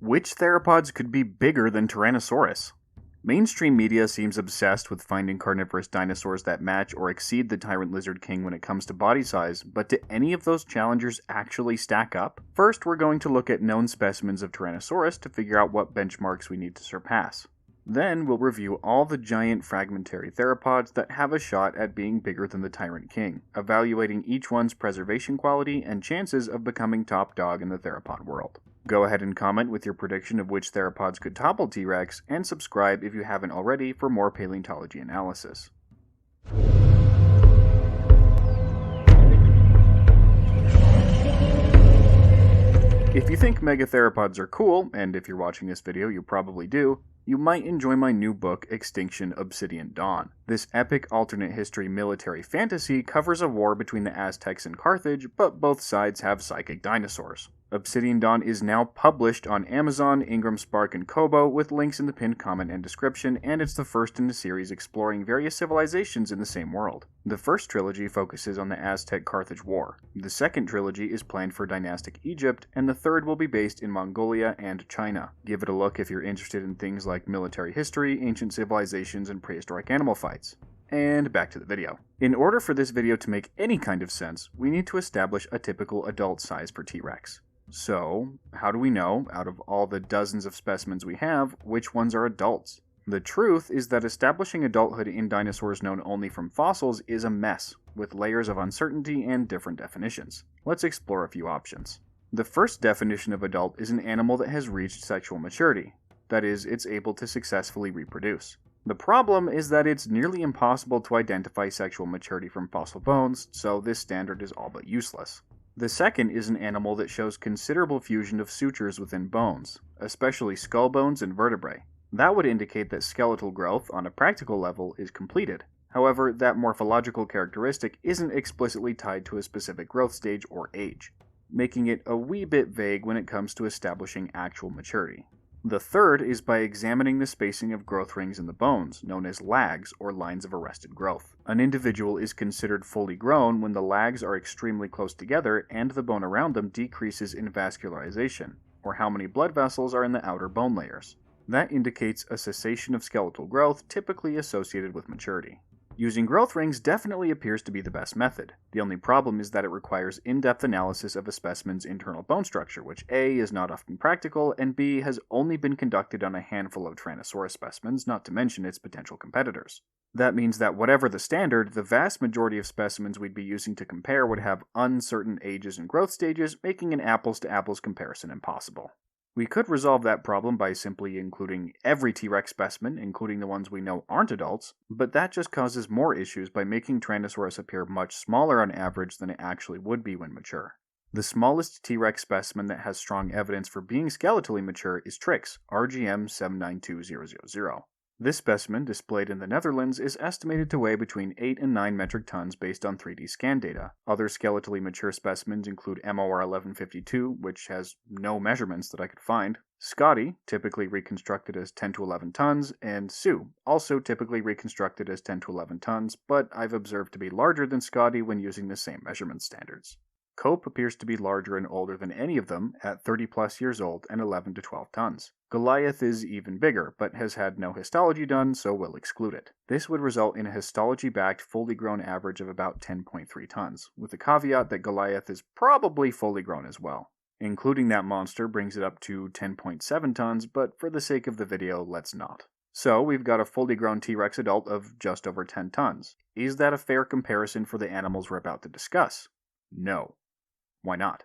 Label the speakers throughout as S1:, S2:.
S1: Which theropods could be bigger than Tyrannosaurus? Mainstream media seems obsessed with finding carnivorous dinosaurs that match or exceed the tyrant lizard king when it comes to body size, but do any of those challengers actually stack up? First, we're going to look at known specimens of Tyrannosaurus to figure out what benchmarks we need to surpass. Then we'll review all the giant fragmentary theropods that have a shot at being bigger than the Tyrant King, evaluating each one's preservation quality and chances of becoming top dog in the theropod world. Go ahead and comment with your prediction of which theropods could topple T-Rex, and subscribe if you haven't already for more paleontology analysis. If you think megatheropods are cool, and if you're watching this video you probably do, you might enjoy my new book, Extinction Obsidian Dawn. This epic alternate history military fantasy covers a war between the Aztecs and Carthage, but both sides have psychic dinosaurs. Obsidian Dawn is now published on Amazon, Ingram Spark, and Kobo, with links in the pinned comment and description, and it's the first in the series exploring various civilizations in the same world. The first trilogy focuses on the Aztec-Carthage War. The second trilogy is planned for dynastic Egypt, and the third will be based in Mongolia and China. Give it a look if you're interested in things like military history, ancient civilizations, and prehistoric animal fights. And back to the video. In order for this video to make any kind of sense, we need to establish a typical adult size for T-Rex. So, how do we know, out of all the dozens of specimens we have, which ones are adults? The truth is that establishing adulthood in dinosaurs known only from fossils is a mess, with layers of uncertainty and different definitions. Let's explore a few options. The first definition of adult is an animal that has reached sexual maturity. That is, it's able to successfully reproduce. The problem is that it's nearly impossible to identify sexual maturity from fossil bones, so this standard is all but useless. The second is an animal that shows considerable fusion of sutures within bones, especially skull bones and vertebrae. That would indicate that skeletal growth, on a practical level, is completed. However, that morphological characteristic isn't explicitly tied to a specific growth stage or age, making it a wee bit vague when it comes to establishing actual maturity. The third is by examining the spacing of growth rings in the bones, known as lags, or lines of arrested growth. An individual is considered fully grown when the lags are extremely close together and the bone around them decreases in vascularization, or how many blood vessels are in the outer bone layers. That indicates a cessation of skeletal growth, typically associated with maturity. Using growth rings definitely appears to be the best method. The only problem is that it requires in-depth analysis of a specimen's internal bone structure, which A, is not often practical, and B, has only been conducted on a handful of Tyrannosaurus specimens, not to mention its potential competitors. That means that whatever the standard, the vast majority of specimens we'd be using to compare would have uncertain ages and growth stages, making an apples-to-apples comparison impossible. We could resolve that problem by simply including every T-Rex specimen, including the ones we know aren't adults, but that just causes more issues by making Tyrannosaurus appear much smaller on average than it actually would be when mature. The smallest T-Rex specimen that has strong evidence for being skeletally mature is Trix, RGM 792000. This specimen, displayed in the Netherlands, is estimated to weigh between 8 and 9 metric tons based on 3D scan data. Other skeletally mature specimens include MOR 1152, which has no measurements that I could find, Scotty, typically reconstructed as 10 to 11 tons, and Sue, also typically reconstructed as 10 to 11 tons, but I've observed to be larger than Scotty when using the same measurement standards. Cope appears to be larger and older than any of them, at 30 plus years old and 11 to 12 tons. Goliath is even bigger, but has had no histology done, so we'll exclude it. This would result in a histology-backed, fully grown average of about 10.3 tons, with the caveat that Goliath is probably fully grown as well. Including that monster brings it up to 10.7 tons, but for the sake of the video, let's not. So, we've got a fully grown T-Rex adult of just over 10 tons. Is that a fair comparison for the animals we're about to discuss? No. Why not?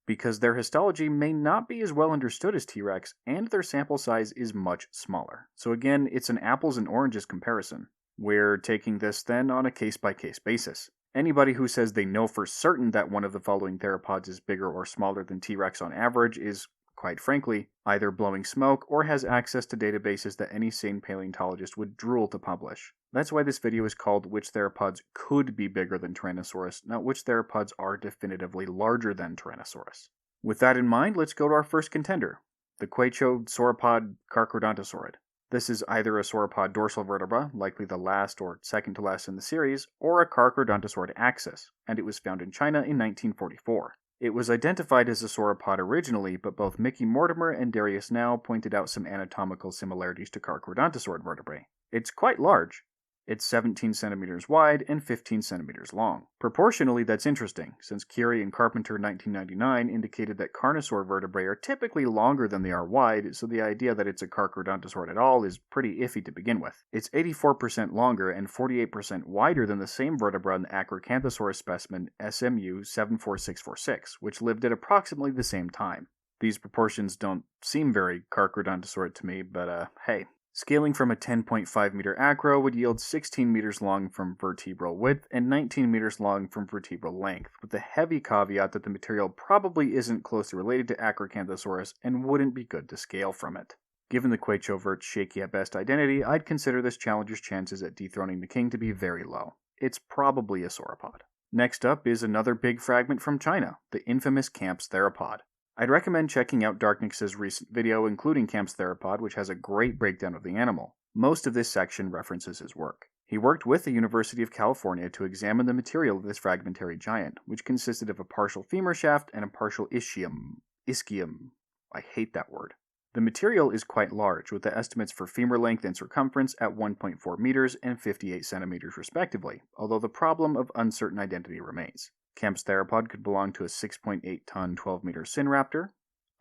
S1: Because their histology may not be as well understood as T-Rex, and their sample size is much smaller. So again, it's an apples and oranges comparison. We're taking this then on a case-by-case basis. Anybody who says they know for certain that one of the following theropods is bigger or smaller than T-Rex on average is, quite frankly, either blowing smoke or has access to databases that any sane paleontologist would drool to publish. That's why this video is called Which Theropods Could Be Bigger Than Tyrannosaurus, not which theropods are definitively larger than Tyrannosaurus. With that in mind, let's go to our first contender, the Kweichou sauropod Carcharodontosaurus. This is either a sauropod dorsal vertebra, likely the last or second to last in the series, or a Carcharodontosaurus axis, and it was found in China in 1944. It was identified as a sauropod originally, but both Mickey Mortimer and Darius Now pointed out some anatomical similarities to Carcharodontosaur vertebrae. It's quite large. It's 17 centimeters wide and 15 centimeters long. Proportionally, that's interesting, since Curie and Carpenter 1999 indicated that carnosaur vertebrae are typically longer than they are wide, so the idea that it's a Carcharodontosaur at all is pretty iffy to begin with. It's 84% longer and 48% wider than the same vertebra in the Acrocanthosaurus specimen SMU 74646, which lived at approximately the same time. These proportions don't seem very Carcharodontosaur to me, but hey. Scaling from a 10.5 meter acro would yield 16 meters long from vertebral width and 19 meters long from vertebral length, with the heavy caveat that the material probably isn't closely related to Acrocanthosaurus and wouldn't be good to scale from it. Given the Kweichou vert's shaky at best identity, I'd consider this challenger's chances at dethroning the king to be very low. It's probably a sauropod. Next up is another big fragment from China, the infamous Camp's theropod. I'd recommend checking out Darknix's recent video including Camp's theropod, which has a great breakdown of the animal. Most of this section references his work. He worked with the University of California to examine the material of this fragmentary giant, which consisted of a partial femur shaft and a partial ischium. I hate that word. The material is quite large, with the estimates for femur length and circumference at 1.4 meters and 58 centimeters respectively, although the problem of uncertain identity remains. Camp's theropod could belong to a 6.8-ton, 12-meter Sinraptor,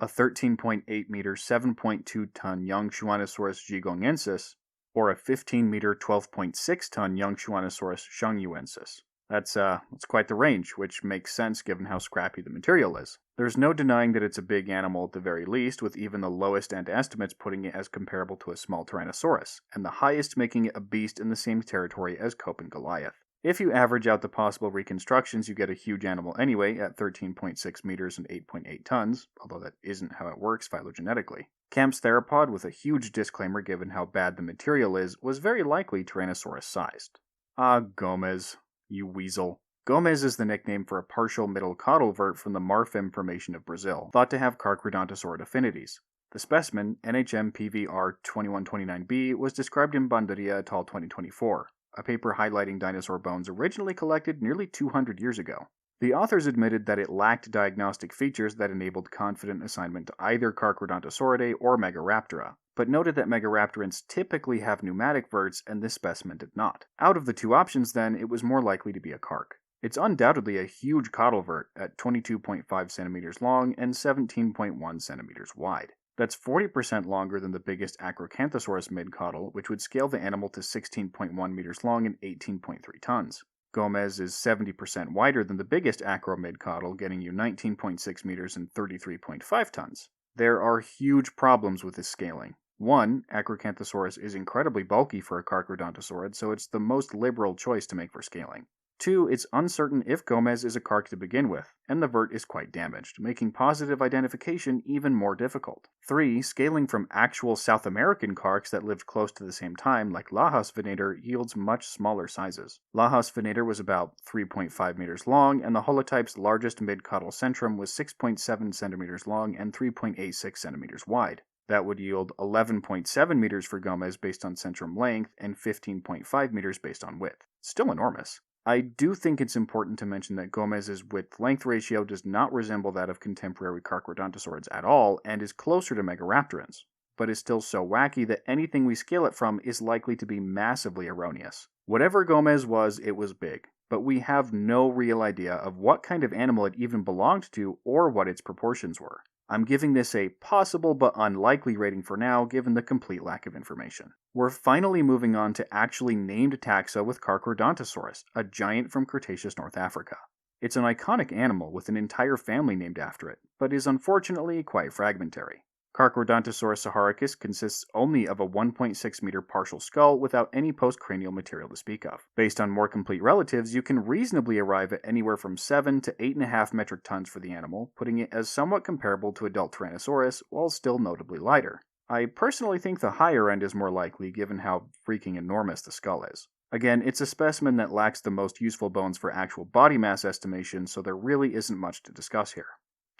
S1: a 13.8-meter, 7.2-ton Yangchuanosaurus gigongensis, or a 15-meter, 12.6-ton Yangchuanosaurus shanghuensis. That's quite the range, which makes sense given how scrappy the material is. There's no denying that it's a big animal at the very least, with even the lowest end estimates putting it as comparable to a small Tyrannosaurus, and the highest making it a beast in the same territory as Cope and Goliath. If you average out the possible reconstructions, you get a huge animal anyway at 13.6 meters and 8.8 tons, although that isn't how it works phylogenetically. Camp's theropod, with a huge disclaimer given how bad the material is, was very likely Tyrannosaurus-sized. Ah, Gomez, you weasel. Gomez is the nickname for a partial middle caudal vert from the Marfim Formation of Brazil, thought to have Carcharodontosaurid affinities. The specimen, NHM PVR 2129b, was described in Bandaria et al. 2024. A paper highlighting dinosaur bones originally collected nearly 200 years ago. The authors admitted that it lacked diagnostic features that enabled confident assignment to either Carcharodontosauridae or Megaraptora, but noted that Megaraptorans typically have pneumatic verts and this specimen did not. Out of the two options then, it was more likely to be a carc. It's undoubtedly a huge caudal vert at 22.5 centimeters long and 17.1 centimeters wide. That's 40% longer than the biggest Acrocanthosaurus midcaudal, which would scale the animal to 16.1 meters long and 18.3 tons. Gomez is 70% wider than the biggest Acro midcaudal, getting you 19.6 meters and 33.5 tons. There are huge problems with this scaling. One, Acrocanthosaurus is incredibly bulky for a Carcharodontosaurid, so it's the most liberal choice to make for scaling. Two, it's uncertain if Gomez is a carc to begin with, and the vert is quite damaged, making positive identification even more difficult. Three, scaling from actual South American carcs that lived close to the same time, like Lajas venator, yields much smaller sizes. Lajas venator was about 3.5 meters long, and the holotype's largest midcaudal centrum was 6.7 centimeters long and 3.86 centimeters wide. That would yield 11.7 meters for Gomez based on centrum length, and 15.5 meters based on width. Still enormous. I do think it's important to mention that Gomez's width-length ratio does not resemble that of contemporary Carcharodontosaurids at all, and is closer to Megaraptorans, but is still so wacky that anything we scale it from is likely to be massively erroneous. Whatever Gomez was, it was big, but we have no real idea of what kind of animal it even belonged to or what its proportions were. I'm giving this a possible but unlikely rating for now, given the complete lack of information. We're finally moving on to actually named taxa with Carcharodontosaurus, a giant from Cretaceous North Africa. It's an iconic animal with an entire family named after it, but is unfortunately quite fragmentary. Carcharodontosaurus saharicus consists only of a 1.6 meter partial skull without any postcranial material to speak of. Based on more complete relatives, you can reasonably arrive at anywhere from 7 to 8.5 metric tons for the animal, putting it as somewhat comparable to adult Tyrannosaurus, while still notably lighter. I personally think the higher end is more likely given how freaking enormous the skull is. Again, it's a specimen that lacks the most useful bones for actual body mass estimation, so there really isn't much to discuss here.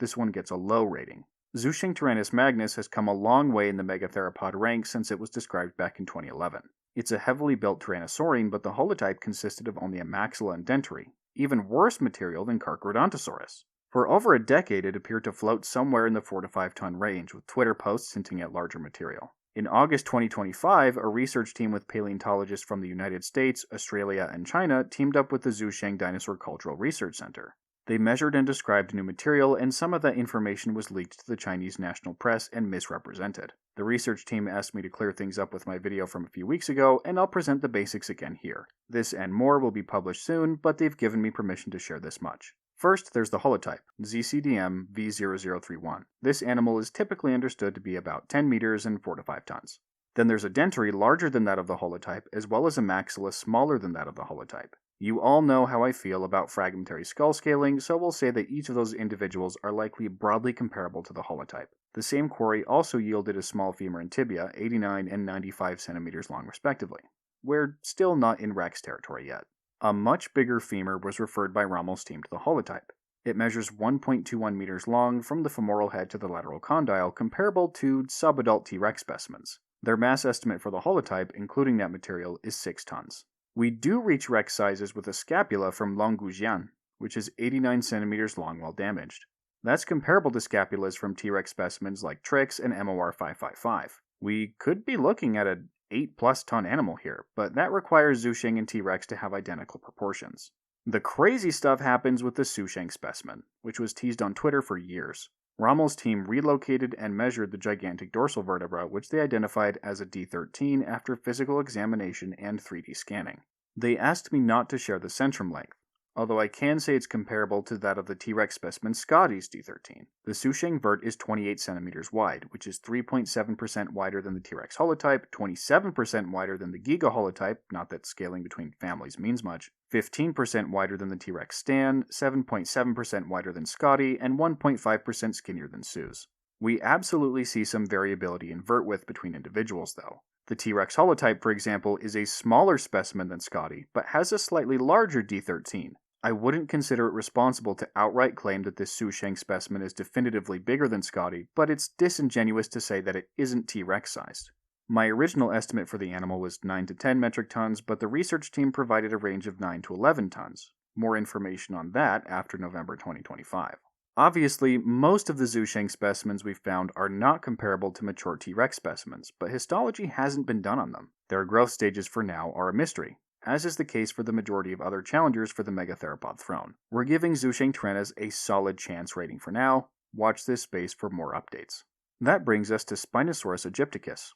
S1: This one gets a low rating. Zhuchengtyrannus magnus has come a long way in the megatheropod ranks since it was described back in 2011. It's a heavily built tyrannosaurian, but the holotype consisted of only a maxilla and dentary, even worse material than Carcharodontosaurus. For over a decade, it appeared to float somewhere in the 4 to 5 ton range, with Twitter posts hinting at larger material. In August 2025, a research team with paleontologists from the United States, Australia, and China teamed up with the Zhucheng Dinosaur Cultural Research Center. They measured and described new material, and some of that information was leaked to the Chinese national press and misrepresented. The research team asked me to clear things up with my video from a few weeks ago, and I'll present the basics again here. This and more will be published soon, but they've given me permission to share this much. First, there's the holotype, ZCDM V0031. This animal is typically understood to be about 10 meters and 4 to 5 tons. Then there's a dentary larger than that of the holotype, as well as a maxilla smaller than that of the holotype. You all know how I feel about fragmentary skull scaling, so we'll say that each of those individuals are likely broadly comparable to the holotype. The same quarry also yielded a small femur and tibia, 89 and 95 centimeters long respectively. We're still not in Rex territory yet. A much bigger femur was referred by Rommel's team to the holotype. It measures 1.21 meters long from the femoral head to the lateral condyle, comparable to subadult T-Rex specimens. Their mass estimate for the holotype, including that material, is 6 tons. We do reach Rex sizes with a scapula from Longoujian, which is 89 centimeters long while damaged. That's comparable to scapulas from T-Rex specimens like Trix and MOR 555. We could be looking at an 8+ ton animal here, but that requires Zhucheng and T-Rex to have identical proportions. The crazy stuff happens with the Zhucheng specimen, which was teased on Twitter for years. Rommel's team relocated and measured the gigantic dorsal vertebra, which they identified as a D13 after physical examination and 3D scanning. They asked me not to share the centrum length, although I can say it's comparable to that of the T-Rex specimen Scotty's D13. The Zhucheng vert is 28 centimeters wide, which is 3.7% wider than the T-Rex holotype, 27% wider than the Giga holotype, not that scaling between families means much, 15% wider than the T-Rex Stan, 7.7% wider than Scotty, and 1.5% skinnier than Sue's. We absolutely see some variability in vert width between individuals, though. The T-Rex holotype, for example, is a smaller specimen than Scotty, but has a slightly larger D13. I wouldn't consider it responsible to outright claim that this Zhucheng specimen is definitively bigger than Scotty, but it's disingenuous to say that it isn't T-Rex sized. My original estimate for the animal was 9 to 10 metric tons, but the research team provided a range of 9 to 11 tons. More information on that after November 2025. Obviously, most of the Zhucheng specimens we've found are not comparable to mature T-Rex specimens, but histology hasn't been done on them. Their growth stages for now are a mystery, as is the case for the majority of other challengers for the megatheropod throne. We're giving Zhuchengtyrannus a solid chance rating for now. Watch this space for more updates. That brings us to Spinosaurus aegypticus.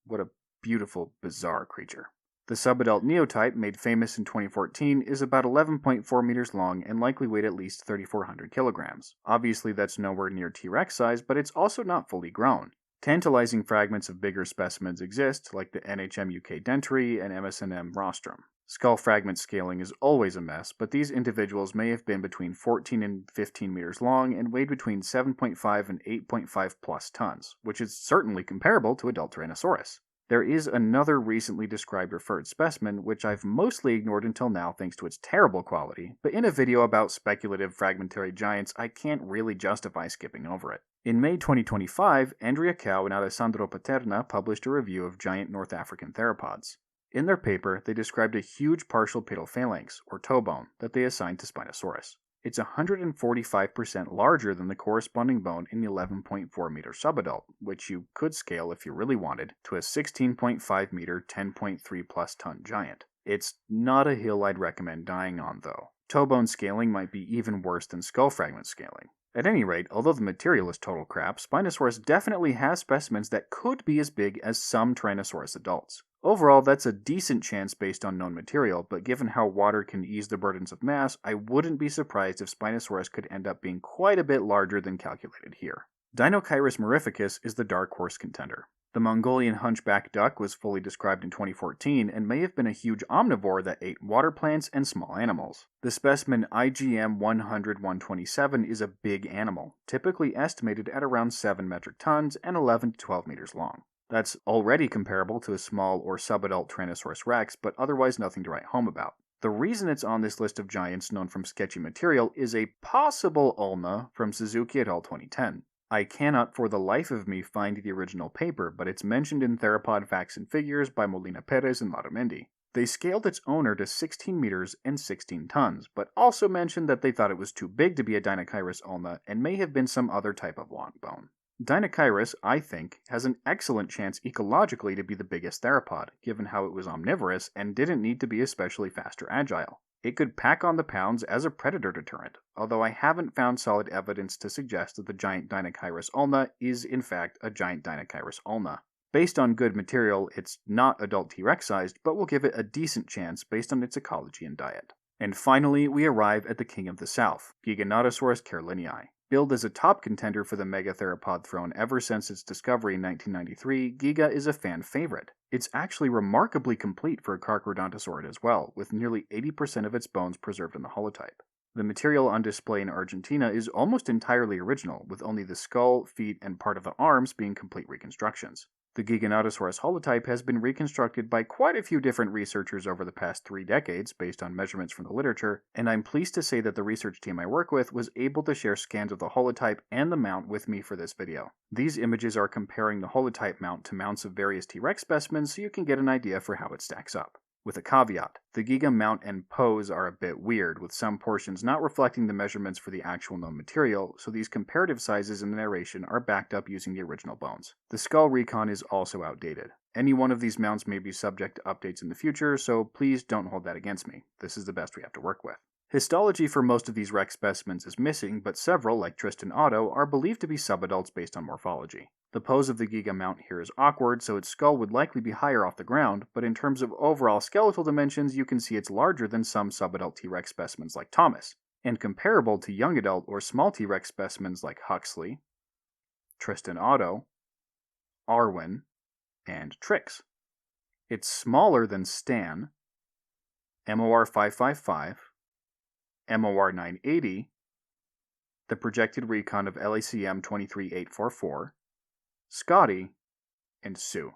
S1: What a beautiful, bizarre creature. The subadult neotype, made famous in 2014, is about 11.4 meters long and likely weighed at least 3,400 kilograms. Obviously that's nowhere near T-Rex size, but it's also not fully grown. Tantalizing fragments of bigger specimens exist, like the NHM UK dentary and MSNM rostrum. Skull fragment scaling is always a mess, but these individuals may have been between 14 and 15 meters long and weighed between 7.5 and 8.5 plus tons, which is certainly comparable to adult Tyrannosaurus. There is another recently described referred specimen, which I've mostly ignored until now thanks to its terrible quality, but in a video about speculative fragmentary giants, I can't really justify skipping over it. In May 2025, Andrea Cao and Alessandro Paterna published a review of giant North African theropods. In their paper, they described a huge partial pedal phalanx, or toe bone, that they assigned to Spinosaurus. It's 145% larger than the corresponding bone in the 11.4 meter subadult, which you could scale if you really wanted to a 16.5 meter, 10.3 plus ton giant. It's not a hill I'd recommend dying on, though. Toe bone scaling might be even worse than skull fragment scaling. At any rate, although the material is total crap, Spinosaurus definitely has specimens that could be as big as some Tyrannosaurus adults. Overall, that's a decent chance based on known material, but given how water can ease the burdens of mass, I wouldn't be surprised if Spinosaurus could end up being quite a bit larger than calculated here. Deinocheirus mirificus is the dark horse contender. The Mongolian hunchback duck was fully described in 2014 and may have been a huge omnivore that ate water plants and small animals. The specimen IGM 100-127 is a big animal, typically estimated at around 7 metric tons and 11 to 12 meters long. That's already comparable to a small or subadult Tyrannosaurus rex, but otherwise nothing to write home about. The reason it's on this list of giants known from sketchy material is a possible ulna from Suzuki et al. 2010. I cannot for the life of me find the original paper, but it's mentioned in Theropod Facts and Figures by Molina Perez and Larramendi. They scaled its owner to 16 meters and 16 tons, but also mentioned that they thought it was too big to be a Deinocheirus ulna and may have been some other type of long bone. Deinocheirus, I think, has an excellent chance ecologically to be the biggest theropod, given how it was omnivorous and didn't need to be especially fast or agile. It could pack on the pounds as a predator deterrent, although I haven't found solid evidence to suggest that the giant Deinocheirus ulna is in fact a giant Deinocheirus ulna. Based on good material, it's not adult T-Rex sized, but we'll give it a decent chance based on its ecology and diet. And finally, we arrive at the king of the south, Giganotosaurus carlinii. Billed as a top contender for the megatheropod throne ever since its discovery in 1993, Giga is a fan favorite. It's actually remarkably complete for a Carcharodontosaurid as well, with nearly 80% of its bones preserved in the holotype. The material on display in Argentina is almost entirely original, with only the skull, feet, and part of the arms being complete reconstructions. The Giganotosaurus holotype has been reconstructed by quite a few different researchers over the past 3 decades based on measurements from the literature, and I'm pleased to say that the research team I work with was able to share scans of the holotype and the mount with me for this video. These images are comparing the holotype mount to mounts of various T-Rex specimens so you can get an idea for how it stacks up. With a caveat, the Giga mount and pose are a bit weird, with some portions not reflecting the measurements for the actual known material, so these comparative sizes in the narration are backed up using the original bones. The skull recon is also outdated. Any one of these mounts may be subject to updates in the future, so please don't hold that against me. This is the best we have to work with. Histology for most of these Rex specimens is missing, but several, like Tristan Otto, are believed to be subadults based on morphology. The pose of the Giga mount here is awkward, so its skull would likely be higher off the ground, but in terms of overall skeletal dimensions, you can see it's larger than some subadult T-Rex specimens like Thomas, and comparable to young adult or small T-Rex specimens like Huxley, Tristan Otto, Arwen, and Trix. It's smaller than Stan, MOR 555, MOR 980, the projected recon of LACM 23844, Scotty, and Sue.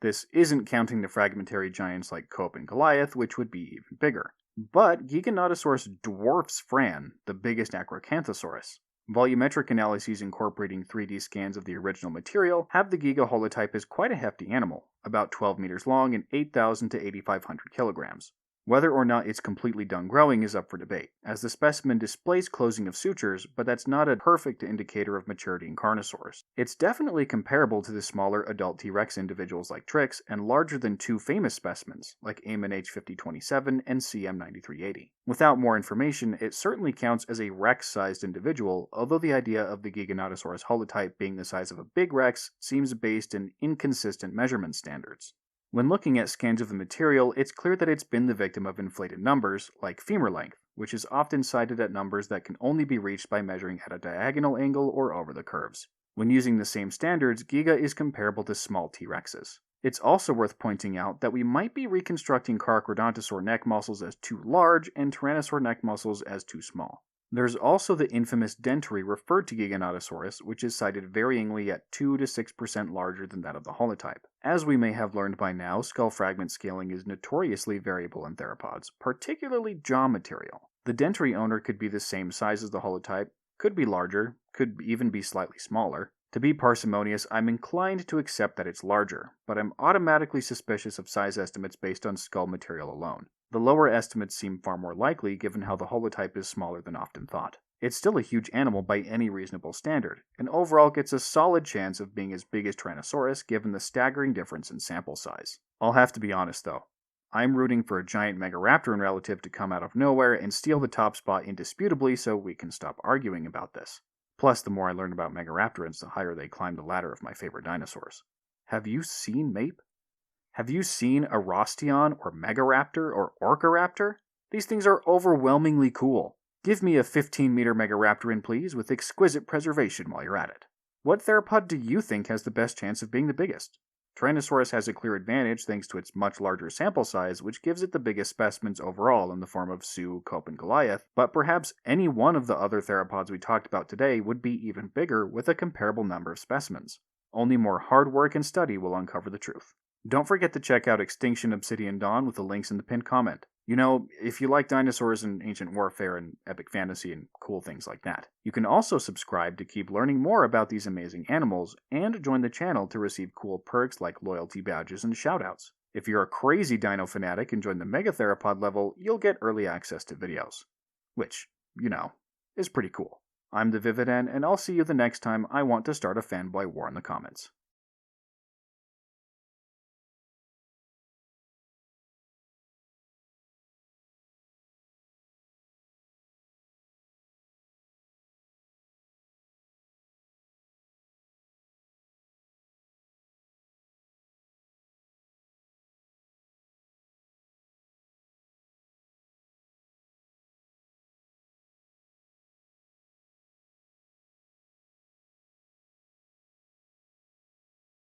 S1: This isn't counting the fragmentary giants like Cope and Goliath, which would be even bigger. But Giganotosaurus dwarfs Fran, the biggest Acrocanthosaurus. Volumetric analyses incorporating 3D scans of the original material have the Giga holotype as quite a hefty animal, about 12 meters long and 8,000 to 8,500 kilograms. Whether or not it's completely done growing is up for debate, as the specimen displays closing of sutures, but that's not a perfect indicator of maturity in Carnosaurus. It's definitely comparable to the smaller adult T-Rex individuals like Trix, and larger than 2 famous specimens, like Amon H5027 and CM9380. Without more information, it certainly counts as a Rex-sized individual, although the idea of the Giganotosaurus holotype being the size of a big Rex seems based in inconsistent measurement standards. When looking at scans of the material, it's clear that it's been the victim of inflated numbers, like femur length, which is often cited at numbers that can only be reached by measuring at a diagonal angle or over the curves. When using the same standards, Giga is comparable to small T-Rexes. It's also worth pointing out that we might be reconstructing Carcharodontosaur neck muscles as too large and Tyrannosaur neck muscles as too small. There's also the infamous dentary referred to Giganotosaurus, which is cited varyingly at 2 to 6% larger than that of the holotype. As we may have learned by now, skull fragment scaling is notoriously variable in theropods, particularly jaw material. The dentary owner could be the same size as the holotype, could be larger, could even be slightly smaller. To be parsimonious, I'm inclined to accept that it's larger, but I'm automatically suspicious of size estimates based on skull material alone. The lower estimates seem far more likely given how the holotype is smaller than often thought. It's still a huge animal by any reasonable standard, and overall gets a solid chance of being as big as Tyrannosaurus given the staggering difference in sample size. I'll have to be honest though. I'm rooting for a giant Megaraptoran relative to come out of nowhere and steal the top spot indisputably so we can stop arguing about this. Plus, the more I learn about Megaraptorans, the higher they climb the ladder of my favorite dinosaurs. Have you seen Mape? Have you seen a Rostion or Megaraptor or Orcaraptor? These things are overwhelmingly cool. Give me a 15-meter Megaraptoran, please, with exquisite preservation while you're at it. What theropod do you think has the best chance of being the biggest? Tyrannosaurus has a clear advantage thanks to its much larger sample size, which gives it the biggest specimens overall in the form of Sue, Cope, and Goliath, but perhaps any one of the other theropods we talked about today would be even bigger with a comparable number of specimens. Only more hard work and study will uncover the truth. Don't forget to check out Extinction Obsidian Dawn with the links in the pinned comment. You know, if you like dinosaurs and ancient warfare and epic fantasy and cool things like that. You can also subscribe to keep learning more about these amazing animals, and join the channel to receive cool perks like loyalty badges and shoutouts. If you're a crazy dino fanatic and join the Megatheropod level, you'll get early access to videos. Which, is pretty cool. I'm the Vividen, and I'll see you the next time I want to start a fanboy war in the comments.